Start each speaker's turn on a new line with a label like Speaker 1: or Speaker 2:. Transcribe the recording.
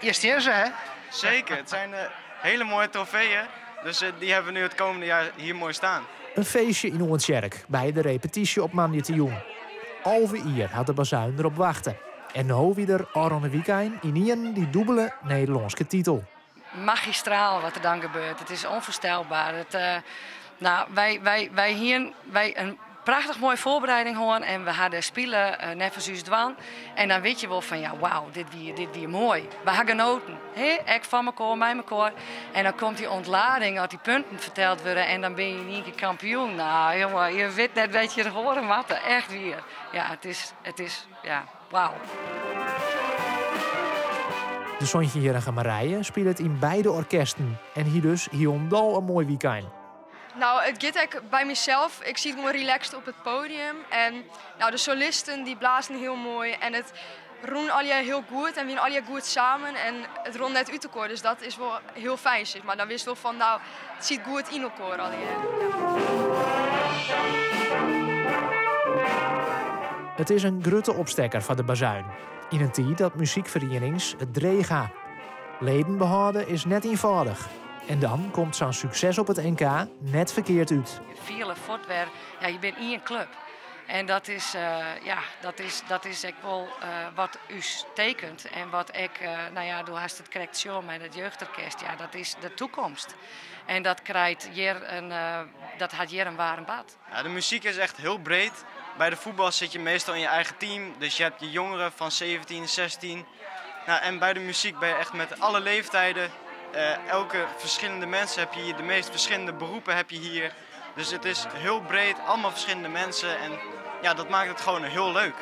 Speaker 1: Eerste eerste, hè?
Speaker 2: Zeker, het zijn hele mooie trofeeën. Dus die hebben we nu het komende jaar hier mooi staan.
Speaker 3: Een feestje in Oortsjerk bij de repetitie op Manje te Jong. Alve hier had de bazuin erop wachten. En nou weer Aron Wiekijn in die dubbele Nederlandse titel.
Speaker 4: Magistraal wat er dan gebeurt. Het is onvoorstelbaar. Wij hier een prachtig mooie voorbereiding horen en we hadden spelen net zoals dwan. En dan weet je wel van ja, wauw, dit weer mooi. We hebben genoten. Ik van elkaar, mij elkaar. En dan komt die ontlading uit die punten verteld worden en dan ben je in één keer kampioen. Nou jongen, je weet net dat je het horen wat. Echt weer. Ja, het is ja, wauw.
Speaker 3: De zoontje hier en Marije speelt in beide orkesten. En hier dus hiondal een mooi weekend.
Speaker 5: Nou, het gaat eigenlijk bij mezelf. Ik zie het gewoon relaxed op het podium. En nou, de solisten die blazen heel mooi. En het roen al je heel goed en we al je goed samen. En het rond net uit elkaar. Dus dat is wel heel fijn. Zeg. Maar dan wist wel van, nou, het ziet goed in elkaar al je.
Speaker 3: Het is een grote opstekker van de bazuin. In een tijd dat muziekverenigings het drega. Leden behouden is net eenvoudig. En dan komt zo'n succes op het NK net verkeerd uit.
Speaker 4: Vele footwear, ja, je bent in een club. En dat is, dat is ook wel wat u tekent. En wat ik, door haast het correct show met het jeugdorkest, ja, dat is de toekomst. En dat krijgt dat had hier een ware bad.
Speaker 2: Ja, de muziek is echt heel breed. Bij de voetbal zit je meestal in je eigen team. Dus je hebt je jongeren van 17, 16. Nou, en bij de muziek ben je echt met alle leeftijden. Elke verschillende mensen heb je hier, de meest verschillende beroepen heb je hier. Dus het is heel breed, allemaal verschillende mensen en ja, dat maakt het gewoon heel leuk.